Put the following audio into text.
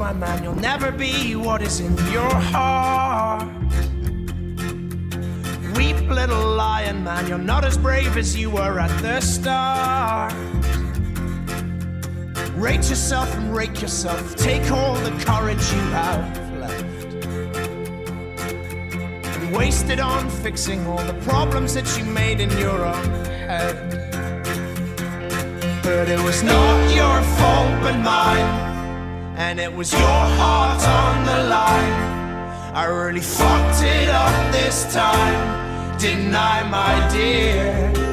my man, you'll never be what is in your heart. Weep, little lion man, you're not as brave as you were at the start. Rate yourself and rake yourself, take all the courage you have left and waste it on fixing all the problems that you made in your own head. But it was not your fault but mine, and it was your heart on the line. I really fucked it up this time, didn't I, my dear?